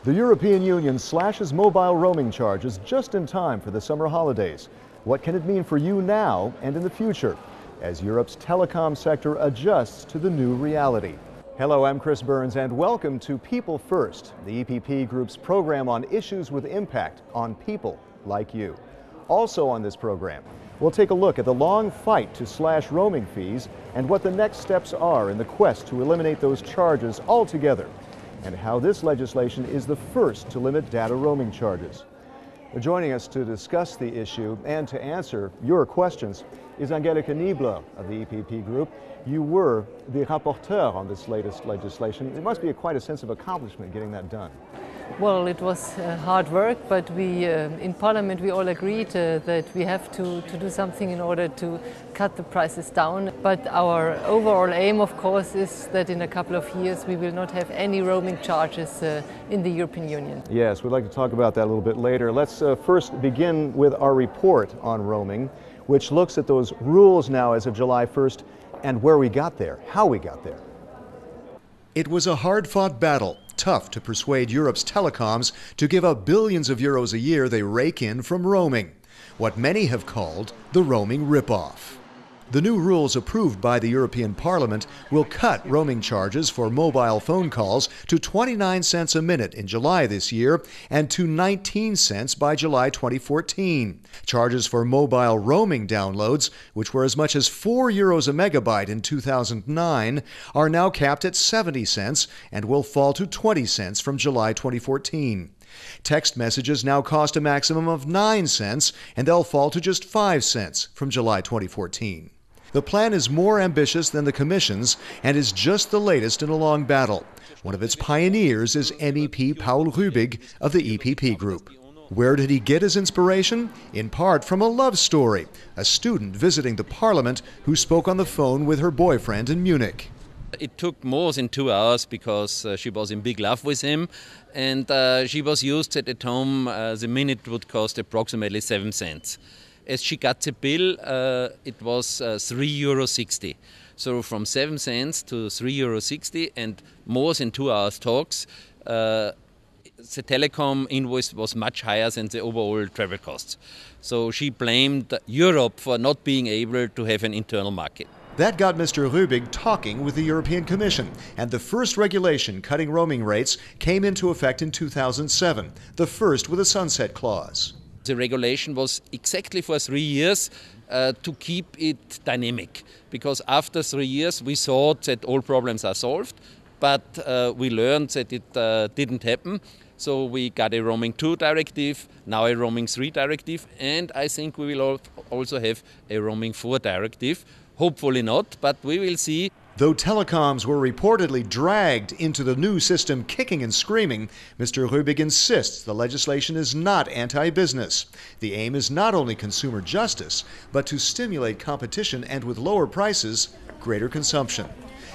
The European Union slashes mobile roaming charges just in time for the summer holidays. What can it mean for you now and in the future as Europe's telecom sector adjusts to the new reality? Hello, I'm Chris Burns and welcome to People First, the EPP Group's program on issues with impact on people like you. Also on this program, we'll take a look at the long fight to slash roaming fees and what the next steps are in the quest to eliminate those charges altogether, and how this legislation is the first to limit data roaming charges. Joining us to discuss the issue and to answer your questions is Angelika Niebler of the EPP Group. You were the rapporteur on this latest legislation. It must be quite a sense of accomplishment getting that done. Well, it was hard work, but we, in Parliament, we all agreed that we have to do something in order to cut the prices down. But our overall aim, of course, is that in a couple of years we will not have any roaming charges in the European Union. Yes, we'd like to talk about that a little bit later. Let's first begin with our report on roaming, which looks at those rules now as of July 1st and where we got there, how we got there. It was a hard-fought battle. Tough to persuade Europe's telecoms to give up billions of euros a year they rake in from roaming, what many have called the roaming ripoff. The new rules approved by the European Parliament will cut roaming charges for mobile phone calls to 29 cents a minute in July this year and to 19 cents by July 2014. Charges for mobile roaming downloads, which were as much as €4 a megabyte in 2009, are now capped at 70 cents and will fall to 20 cents from July 2014. Text messages now cost a maximum of 9 cents and they'll fall to just 5 cents from July 2014. The plan is more ambitious than the Commission's and is just the latest in a long battle. One of its pioneers is MEP Paul Rübig of the EPP Group. Where did he get his inspiration? In part from a love story, a student visiting the Parliament who spoke on the phone with her boyfriend in Munich. It took more than 2 hours because she was in big love with him, and she was used that at home the minute would cost approximately 7 cents. As she got the bill, it was €3.60. So from 7 cents to €3.60 and more than 2 hours talks, the telecom invoice was much higher than the overall travel costs. So she blamed Europe for not being able to have an internal market. That got Mr. Rübig talking with the European Commission, and the first regulation cutting roaming rates came into effect in 2007, the first with a sunset clause. The regulation was exactly for 3 years to keep it dynamic, because after 3 years we thought that all problems are solved, but we learned that it didn't happen. So we got a roaming 2 directive, now a roaming 3 directive, and I think we will also have a roaming 4 directive. Hopefully not, but we will see. Though telecoms were reportedly dragged into the new system kicking and screaming, Mr. Rübig insists the legislation is not anti-business. The aim is not only consumer justice, but to stimulate competition and, with lower prices, greater consumption.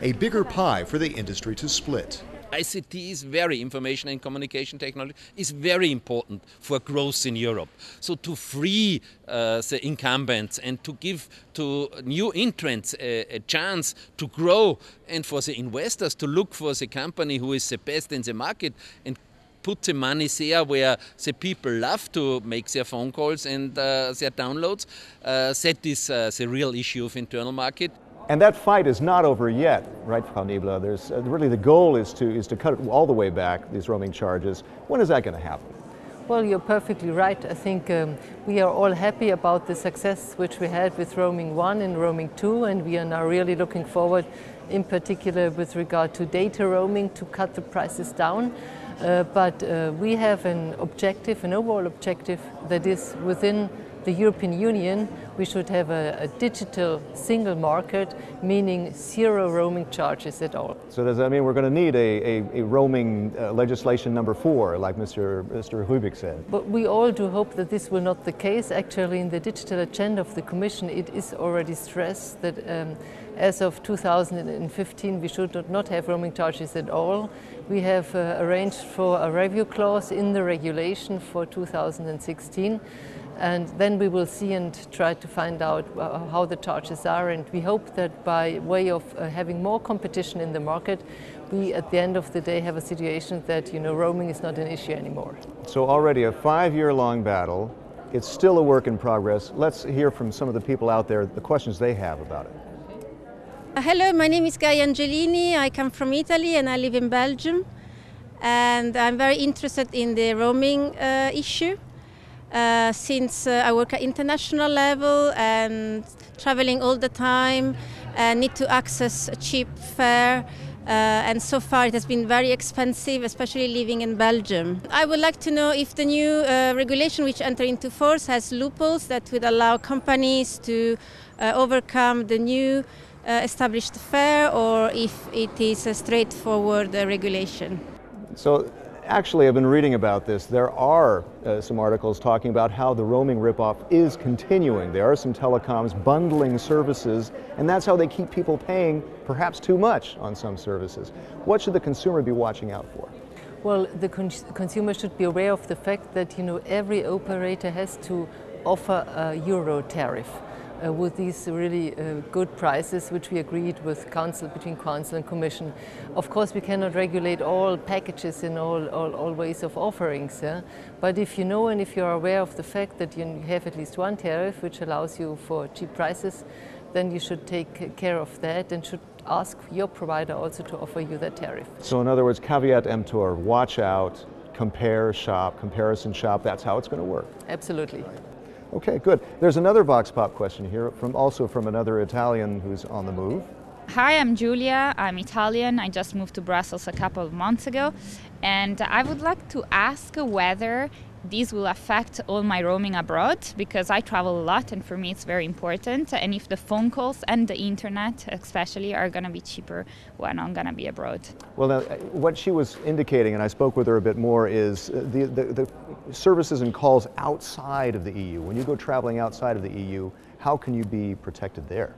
A bigger pie for the industry to split. ICT is information and communication technology is very important for growth in Europe. So to free the incumbents and to give to new entrants a chance to grow, and for the investors to look for the company who is the best in the market and put the money there where the people love to make their phone calls and their downloads, that is the real issue of internal market. And that fight is not over yet, right, Frau Niebler? There's really the goal is to cut it all the way back, these roaming charges. When is that going to happen? Well, you're perfectly right. I think we are all happy about the success which we had with roaming 1 and roaming 2, and we are now really looking forward, in particular with regard to data roaming, to cut the prices down. But we have an overall objective, that is within the European Union, we should have a digital single market, meaning 0 roaming charges at all. So does that mean we're going to need a roaming legislation number 4, like Mr. Rübig said? But we all do hope that this will not be the case. Actually, in the digital agenda of the Commission, it is already stressed that as of 2015 we should not have roaming charges at all. We have arranged for a review clause in the regulation for 2016. And then we will see and try to find out how the charges are, and we hope that by way of having more competition in the market, we at the end of the day have a situation that roaming is not an issue anymore. So already a 5-year-long battle. It's still a work in progress. Let's hear from some of the people out there, the questions they have about it. Hello, my name is Gaia Angelini. I come from Italy and I live in Belgium. And I'm very interested in the roaming issue. Since I work at international level and traveling all the time and need to access a cheap fare. And so far it has been very expensive, especially living in Belgium. I would like to know if the new regulation which entered into force has loopholes that would allow companies to overcome the new established fare, or if it is a straightforward regulation. So actually I've been reading about this. There are some articles talking about how the roaming ripoff is continuing. There are some telecoms bundling services, and that's how they keep people paying perhaps too much on some services. What should the consumer be watching out for? Well, the consumer should be aware of the fact that every operator has to offer a euro tariff. With these really good prices, which we agreed with between Council and Commission. Of course, we cannot regulate all packages and all ways of offerings, yeah? But if you know and if you are aware of the fact that you have at least one tariff which allows you for cheap prices, then you should take care of that and should ask your provider also to offer you that tariff. So in other words, caveat emptor, watch out, compare, shop, comparison shop, that's how it's going to work. Absolutely. Okay, good. There's another Vox Pop question here, also from another Italian who's on the move. Hi, I'm Giulia. I'm Italian. I just moved to Brussels a couple of months ago. And I would like to ask whether this will affect all my roaming abroad, because I travel a lot and for me it's very important. And if the phone calls and the internet especially are going to be cheaper when I'm going to be abroad. Well, now, what she was indicating, and I spoke with her a bit more, is the services and calls outside of the EU. When you go traveling outside of the EU, how can you be protected there?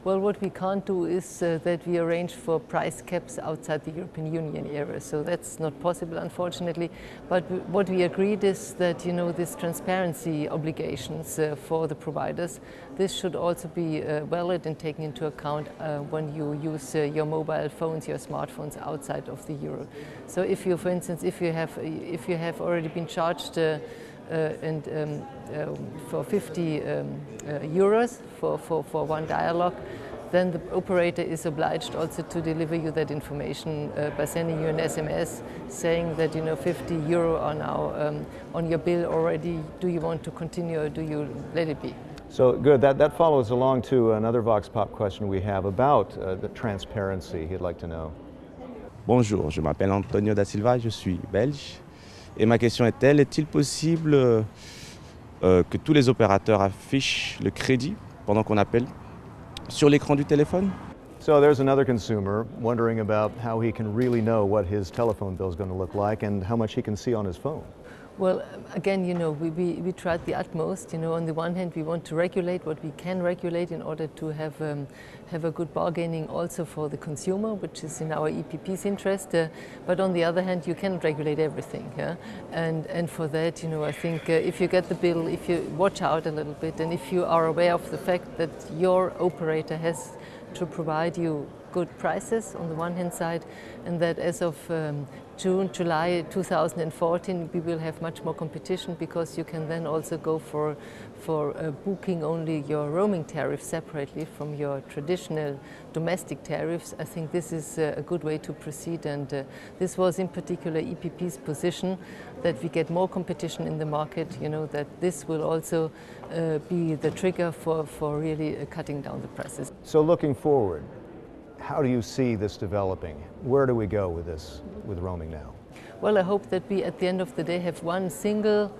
Well, what we can't do is that we arrange for price caps outside the European Union area, so that's not possible, unfortunately. But what we agreed is that, these transparency obligations for the providers, this should also be valid and taken into account when you use your mobile phones, your smartphones outside of the euro. So if you, for instance, if you have already been charged for 50 euros for one dialogue, then the operator is obliged also to deliver you that information by sending you an SMS saying that 50 euro are now on your bill already. Do you want to continue or do you let it be? So good, that follows along to another Vox Pop question we have about the transparency he'd like to know. Bonjour, je m'appelle Antonio da Silva, je suis belge. Et ma question est-elle, est-il possible que tous les opérateurs affichent le crédit pendant qu'on appelle sur l'écran du téléphone? So there's another consumer wondering about how he can really know what his telephone bill is going to look like and how much he can see on his phone. Well, again, we tried the utmost. On the one hand, we want to regulate what we can regulate in order to have a good bargaining also for the consumer, which is in our EPP's interest. But on the other hand, you cannot regulate everything. Yeah? And for that, I think if you get the bill, if you watch out a little bit, and if you are aware of the fact that your operator has to provide you good prices on the one hand side, and that as of July 2014 we will have much more competition, because you can then also go for booking only your roaming tariff separately from your traditional domestic tariffs. I think this is a good way to proceed, and this was in particular EPP's position, that we get more competition in the market, that this will also be the trigger for really cutting down the prices. So looking forward, how do you see this developing? Where do we go with this, with roaming now? Well, I hope that we at the end of the day have one single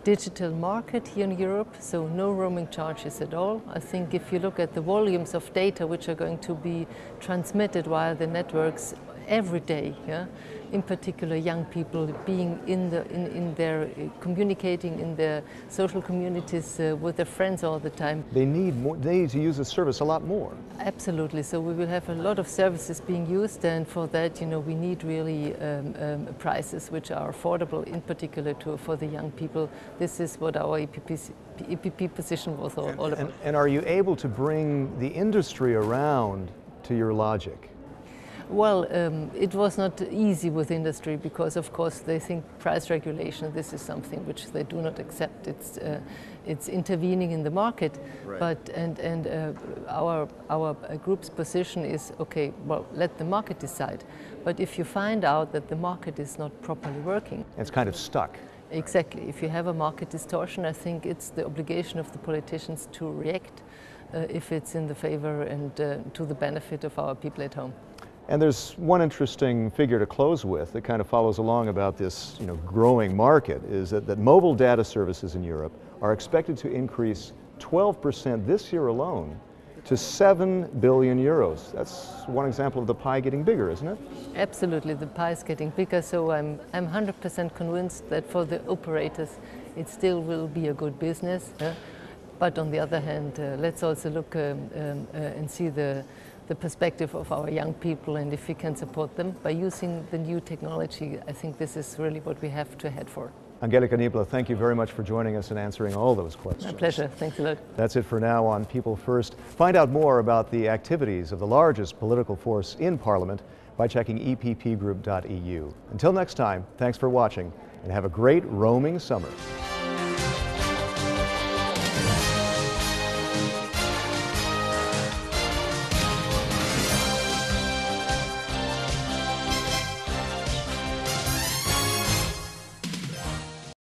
digital market here in Europe, so no roaming charges at all. I think if you look at the volumes of data which are going to be transmitted via the networks every day, yeah, in particular young people being in their communicating in their social communities with their friends all the time. They need to use the service a lot more. Absolutely. So we will have a lot of services being used, and for that, we need really prices which are affordable, in particular for the young people. This is what our EPP position was all about. And are you able to bring the industry around to your logic? Well, it was not easy with industry because, of course, they think price regulation, this is something which they do not accept. It's intervening in the market. Right. But our group's position is, okay, well, let the market decide. But if you find out that the market is not properly working, It's kind of stuck. exactly. If you have a market distortion, I think it's the obligation of the politicians to react if it's in the favor and to the benefit of our people at home. And there's one interesting figure to close with that kind of follows along about this, growing market, is that mobile data services in Europe are expected to increase 12% this year alone to 7 billion euros. That's one example of the pie getting bigger, isn't it? Absolutely, the pie is getting bigger, so I'm 100% convinced that for the operators it still will be a good business. But on the other hand, let's also look and see the perspective of our young people, and if we can support them by using the new technology, I think this is really what we have to head for. Angelika Niebler, thank you very much for joining us and answering all those questions. My pleasure. Thanks a lot. That's it for now on People First. Find out more about the activities of the largest political force in Parliament by checking eppgroup.eu. Until next time, thanks for watching and have a great roaming summer.